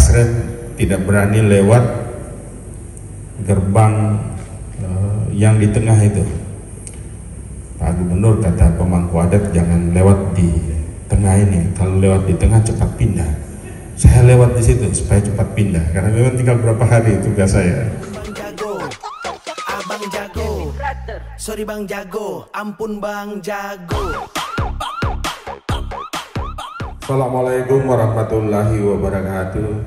Asrep tidak berani lewat gerbang yang di tengah itu. Pak Gubernur kata pemangku adat jangan lewat di tengah ini, kalau lewat di tengah cepat pindah. Saya lewat di situ supaya cepat pindah karena memang tinggal berapa hari tugas saya. Bang jago, abang jago, sorry bang jago, ampun bang jago. Assalamualaikum warahmatullahi wabarakatuh.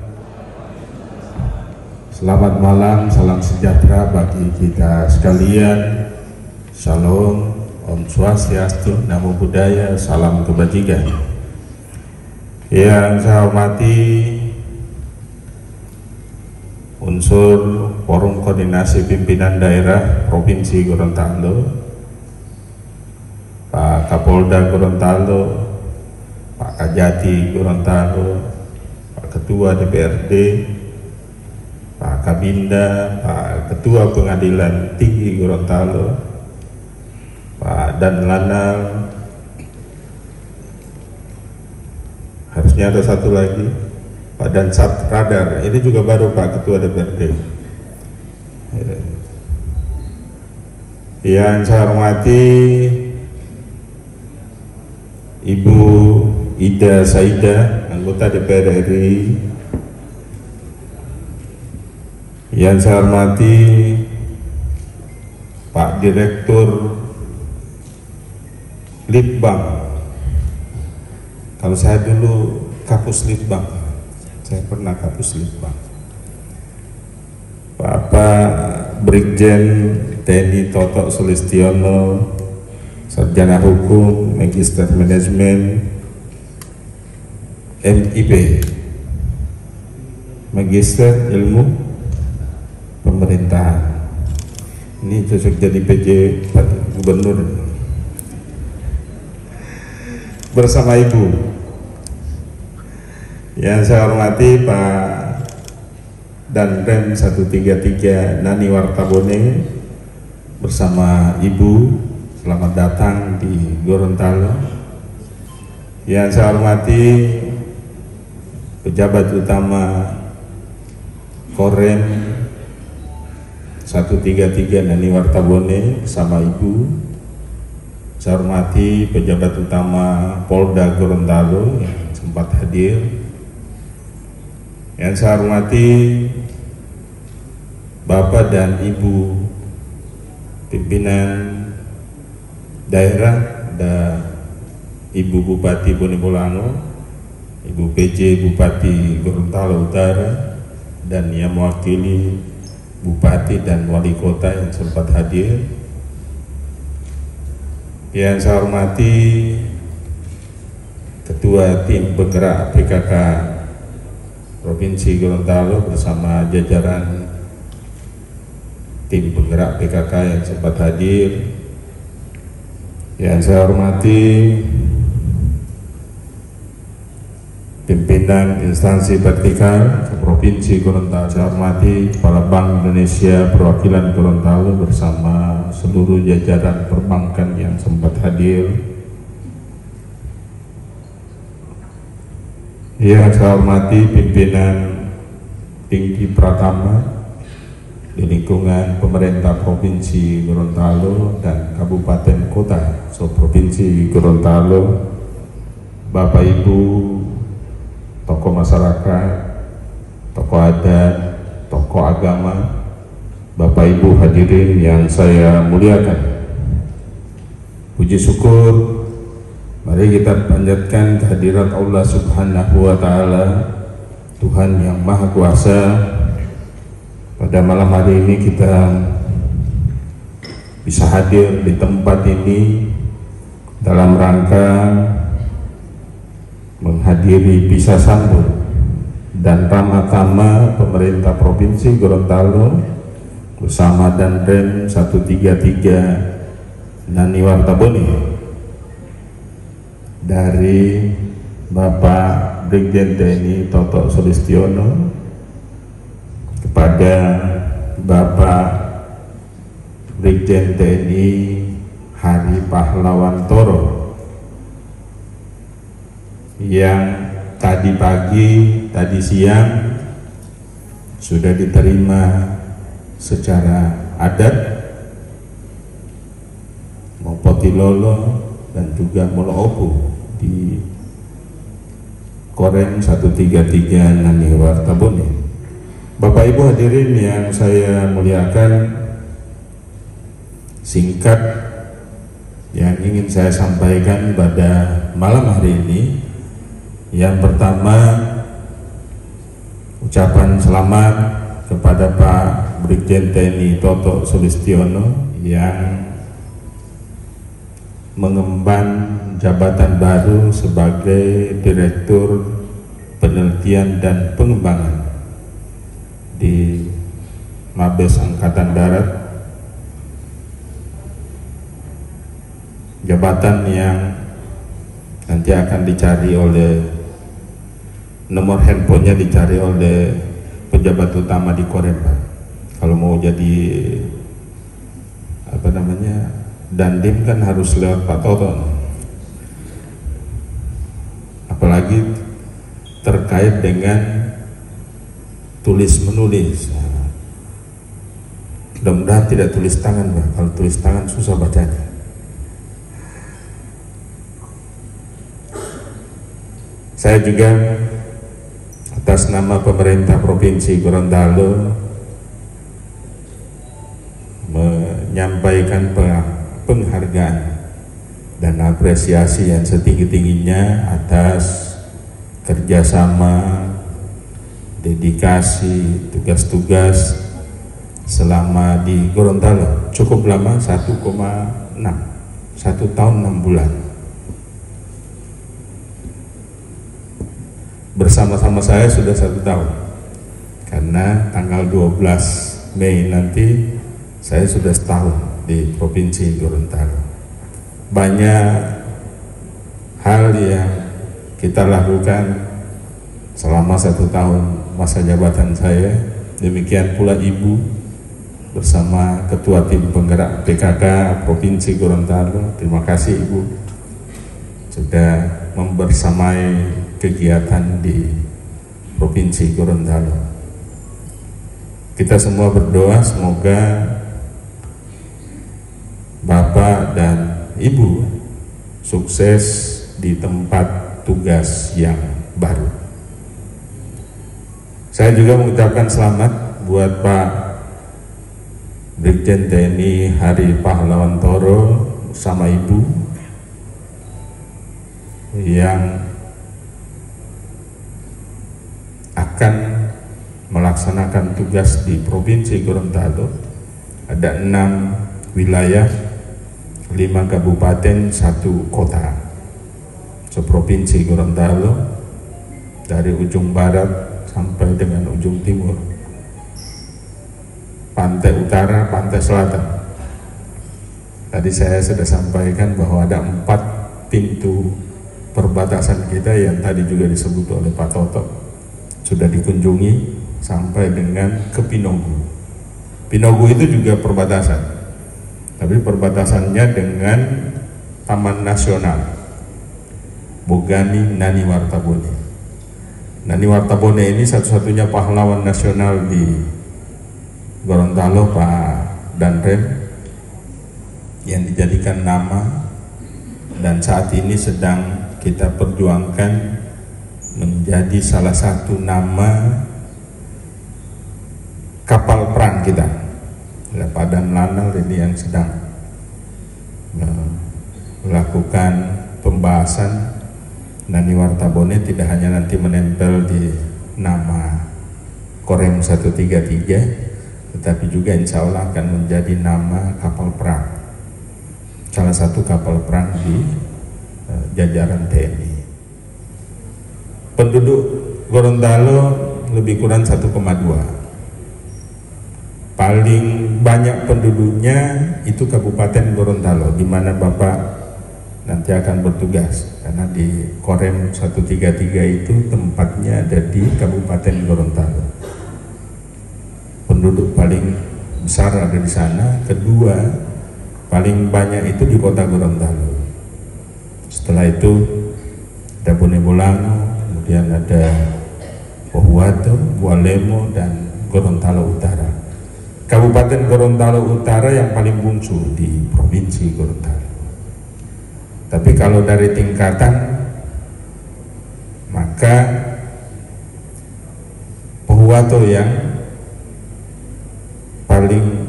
Selamat malam, salam sejahtera bagi kita sekalian. Shalom, Om Swastiastu, Namo Buddhaya, salam kebajikan. Yang saya hormati unsur Forum Koordinasi Pimpinan Daerah Provinsi Gorontalo, Pak Kapolda Gorontalo, Pak Kajati Gorontalo, Pak Ketua DPRD, Pak Kabinda, Pak Ketua Pengadilan Tinggi Gorontalo, Pak Danlanal, harusnya ada satu lagi, Pak Dansat Radar, ini juga baru Pak Ketua DPRD. Yang saya hormati Ibu Ida Saida, anggota DPR RI. Yang saya hormati Pak Direktur Litbang. Kalau saya dulu Kapus Litbang, saya pernah Kapus Litbang. Bapak Brigjen TNI Toto Sulistiono, Sarjana Hukum, Magister Manajemen, MIP, Magister Ilmu Pemerintahan. Ini cocok jadi PJ Pak Gubernur. Bersama Ibu. Yang saya hormati Pak Danrem 133 Nani Wartabone bersama Ibu. Selamat datang di Gorontalo. Yang saya hormati pejabat utama Korem 133 Nani Wartabone bersama Ibu. Saya hormati pejabat utama Polda Gorontalo yang sempat hadir. Yang saya hormati Bapak dan Ibu pimpinan daerah, ada Ibu Bupati Bone Bolango, Ibu PJ Bupati Gorontalo Utara, dan yang mewakili Bupati dan Wali Kota yang sempat hadir. Yang saya hormati Ketua Tim Penggerak PKK Provinsi Gorontalo bersama jajaran Tim Penggerak PKK yang sempat hadir. Yang saya hormati pimpinan instansi vertikal Provinsi Gorontalo. Saya hormati Kepala Bank Indonesia perwakilan Gorontalo bersama seluruh jajaran perbankan yang sempat hadir. Yang saya hormati pimpinan tinggi Pratama di lingkungan pemerintah Provinsi Gorontalo dan Kabupaten Kota Provinsi Gorontalo, Bapak Ibu, tokoh masyarakat, tokoh adat, tokoh agama, Bapak Ibu hadirin yang saya muliakan. Puji syukur, mari kita panjatkan kehadirat Allah Subhanahu wa Ta'ala, Tuhan yang Maha Kuasa. Pada malam hari ini kita bisa hadir di tempat ini dalam rangka menghadiri pisah sambut dan tama-tama pemerintah Provinsi Gorontalo bersama Danrem 133 Nani Wartabone dari Bapak Brigjen TNI Toto Sulistiono kepada Bapak Brigjen TNI Hari Pahlawan Toro yang tadi pagi, tadi siang sudah diterima secara adat, mau Potilolo dan juga Moloopu di Korem 133 Nani Wartabone. Bapak Ibu hadirin yang saya muliakan, singkat yang ingin saya sampaikan pada malam hari ini, yang pertama, ucapan selamat kepada Pak Brigjen TNI Toto Sulistiono yang mengemban jabatan baru sebagai Direktur Penelitian dan Pengembangan di Mabes Angkatan Darat. Jabatan yang nanti akan dicari oleh, nomor handphonenya dicari oleh pejabat utama di Korem. Kalau mau jadi apa namanya, dandim kan harus lewat Pak Toto, apalagi terkait dengan tulis menulis. Mudah-mudahan tidak tulis tangan, Pak. Kalau tulis tangan susah bacanya. Saya juga atas nama pemerintah Provinsi Gorontalo menyampaikan penghargaan dan apresiasi yang setinggi-tingginya atas kerjasama, dedikasi, tugas-tugas selama di Gorontalo. Cukup lama, 1 tahun 6 bulan. Bersama-sama saya sudah 1 tahun, karena tanggal 12 Mei nanti saya sudah setahun di Provinsi Gorontalo. Banyak hal yang kita lakukan selama 1 tahun masa jabatan saya. Demikian pula Ibu bersama Ketua Tim Penggerak PKK Provinsi Gorontalo. Terima kasih Ibu sudah membersamai kegiatan di Provinsi Gorontalo. Kita semua berdoa semoga Bapak dan Ibu sukses di tempat tugas yang baru. Saya juga mengucapkan selamat buat Pak Brigjen TNI Hari Pahlawan Toro sama Ibu yang akan melaksanakan tugas di Provinsi Gorontalo. Ada 6 wilayah, 5 kabupaten, 1 kota seprovinsi Gorontalo, dari ujung barat sampai dengan ujung timur, pantai utara, pantai selatan. Tadi saya sudah sampaikan bahwa ada 4 pintu perbatasan kita yang tadi juga disebut oleh Pak Toto, sudah dikunjungi sampai dengan ke Pinogu. Pinogu itu juga perbatasan, tapi perbatasannya dengan Taman Nasional Bogani Nani Wartabone. Nani Wartabone ini satu-satunya pahlawan nasional di Gorontalo, Pak Danrem, yang dijadikan nama dan saat ini sedang kita perjuangkan menjadi salah satu nama kapal perang kita. Pak Dan Lanal ini yang sedang melakukan pembahasan. Nani Wartabone tidak hanya nanti menempel di nama Korem 133, tetapi juga insya Allah akan menjadi nama kapal perang, salah satu kapal perang di jajaran TNI. Penduduk Gorontalo lebih kurang 1,2. Paling banyak penduduknya itu Kabupaten Gorontalo, di mana Bapak nanti akan bertugas, karena di Korem 133 itu tempatnya ada di Kabupaten Gorontalo. Penduduk paling besar ada di sana. Kedua, paling banyak itu di Kota Gorontalo. Setelah itu ada Bonebolanggo, kemudian ada Pohuwato, Bualemo, dan Gorontalo Utara. Kabupaten Gorontalo Utara yang paling bungsu di Provinsi Gorontalo. Tapi kalau dari tingkatan, maka Pohuwato yang paling,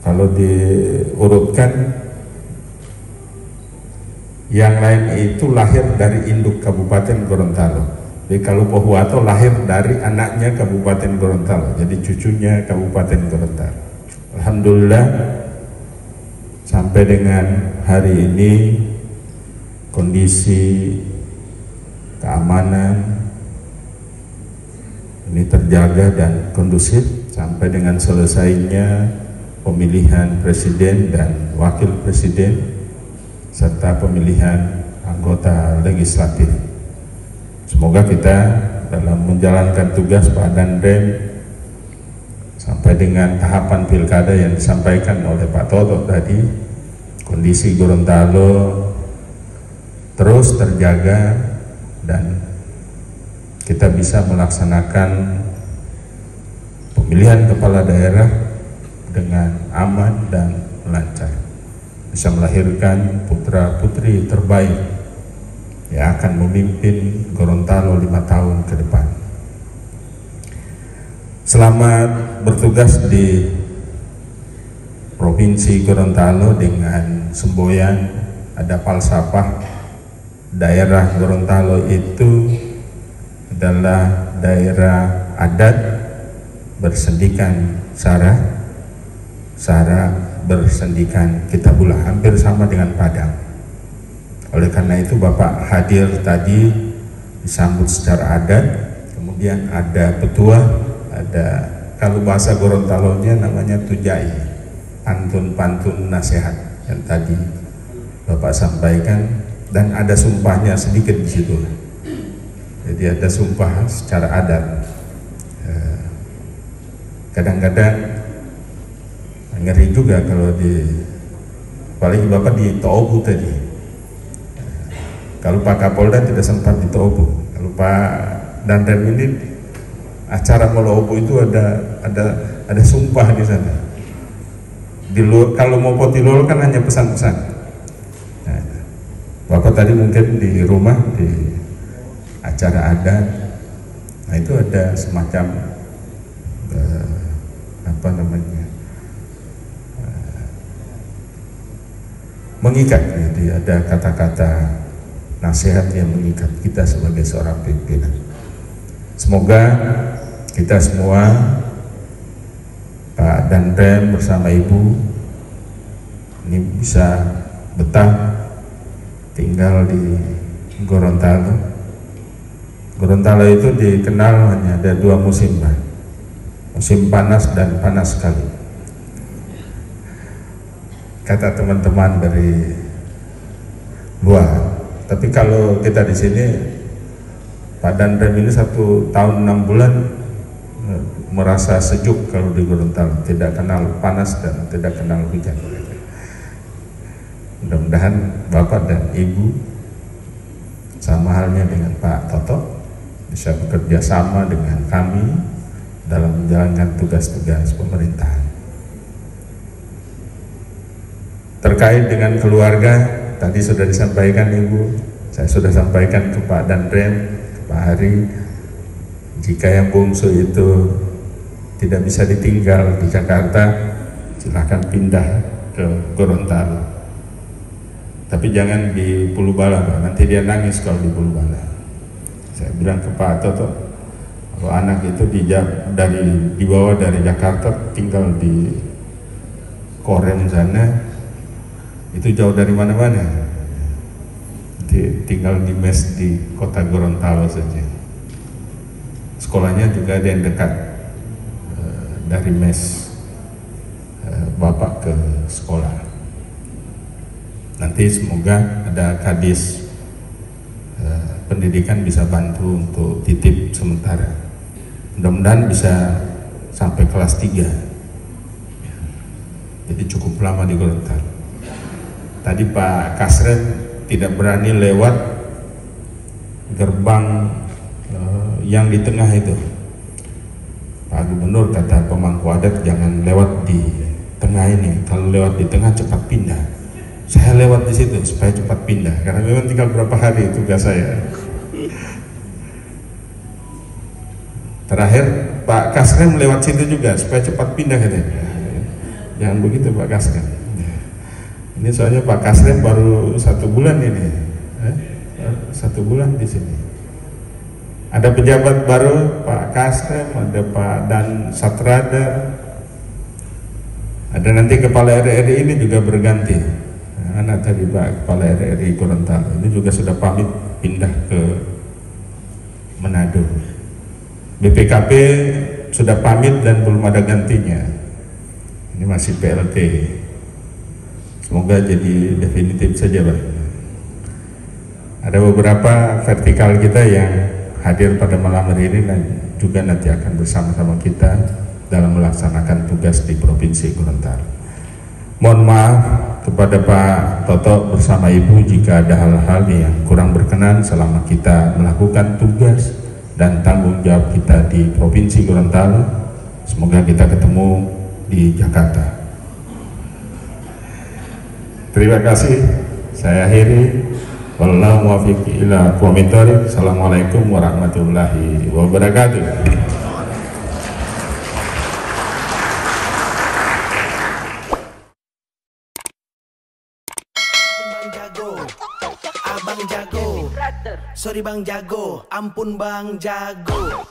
kalau diurutkan, yang lain itu lahir dari induk Kabupaten Gorontalo. Jadi kalau Pohuwato lahir dari anaknya Kabupaten Gorontalo, jadi cucunya Kabupaten Gorontalo. Alhamdulillah sampai dengan hari ini kondisi keamanan ini terjaga dan kondusif sampai dengan selesainya pemilihan presiden dan wakil presiden serta pemilihan anggota legislatif. Semoga kita dalam menjalankan tugas Pak Danrem sampai dengan tahapan pilkada yang disampaikan oleh Pak Toto tadi, kondisi Gorontalo terus terjaga dan kita bisa melaksanakan pemilihan kepala daerah dengan aman dan lancar, bisa melahirkan putra-putri terbaik yang akan memimpin Gorontalo 5 tahun ke depan. Selamat bertugas di Provinsi Gorontalo dengan semboyan ada falsafah daerah Gorontalo itu adalah daerah adat bersendikan sara bersendikan kitabullah, hampir sama dengan Padang. Oleh karena itu Bapak hadir tadi disambut secara adat, kemudian ada petua, ada kalau bahasa Gorontalonya namanya tujai, pantun-pantun nasihat yang tadi Bapak sampaikan, dan ada sumpahnya sedikit di situ. Jadi ada sumpah secara adat. Kadang-kadang ngeri juga kalau apalagi Bapak di Tobu tadi. Kalau Pak Kapolda tidak sempat di Tobu. Kalau Pak Danrem ini acara Molobu itu ada sumpah di sana. Kalau mau potilol kan hanya pesan-pesan. Nah, Bapak tadi mungkin di rumah di acara adat. Nah itu ada semacam apa namanya? Mengikat, jadi ada kata-kata nasihat yang mengikat kita sebagai seorang pimpinan. Semoga kita semua, Pak Danrem bersama Ibu, ini bisa betah tinggal di Gorontalo. Gorontalo itu dikenal hanya ada 2 musim, Pak. Musim panas dan panas sekali. Kata teman-teman dari luar. Tapi kalau kita di sini, Pak Danrem ini 1 tahun 6 bulan merasa sejuk kalau di Gorontalo, tidak kenal panas dan tidak kenal hujan. Mudah-mudahan Bapak dan Ibu sama halnya dengan Pak Toto bisa bekerja sama dengan kami dalam menjalankan tugas-tugas pemerintahan. Terkait dengan keluarga, tadi sudah disampaikan Ibu, saya sudah sampaikan ke Pak Danrem, ke Pak Hari, jika yang bungsu itu tidak bisa ditinggal di Jakarta, silahkan pindah ke Gorontalo. Tapi jangan di Pulau Bala, Pak. Nanti dia nangis kalau di Pulau Bala. Saya bilang ke Pak Toto, kalau anak itu dibawa dari Jakarta tinggal di Korem sana, itu jauh dari mana-mana, tinggal di mes di kota Gorontalo saja. Sekolahnya juga ada yang dekat dari mes Bapak ke sekolah. Nanti semoga ada kadis pendidikan bisa bantu untuk titip sementara. Mudah-mudahan bisa sampai kelas 3. Jadi cukup lama di Gorontalo. Tadi Pak Kasret tidak berani lewat gerbang yang di tengah itu, Pak Gubernur kata pemangku adat jangan lewat di tengah ini, kalau lewat di tengah cepat pindah. Saya lewat di situ supaya cepat pindah, karena memang tinggal berapa hari tugas saya. Terakhir Pak Kasrem lewat situ juga supaya cepat pindah katanya. Jangan begitu Pak Kasrem. Ini soalnya Pak Kasrem baru 1 bulan ini, 1 bulan di sini. Ada pejabat baru, Pak Kasrem, ada Pak Dan Satrada, ada nanti kepala RRI ini juga berganti. Anak tadi Pak kepala RRI Gorontalo ini juga sudah pamit pindah ke Manado. BPKP sudah pamit dan belum ada gantinya. Ini masih PLT. Semoga jadi definitif saja Pak. Ada beberapa vertikal kita yang hadir pada malam hari ini dan juga nanti akan bersama-sama kita dalam melaksanakan tugas di Provinsi Gorontalo. Mohon maaf kepada Pak Toto bersama Ibu jika ada hal-hal yang kurang berkenan selama kita melakukan tugas dan tanggung jawab kita di Provinsi Gorontalo. Semoga kita ketemu di Jakarta. Terima kasih. Saya akhiri. Wallahu muwaffiq ila aqwamit thoriq. Assalamualaikum warahmatullahi wabarakatuh. Abang jago, sorry Bang Jago, ampun Bang Jago.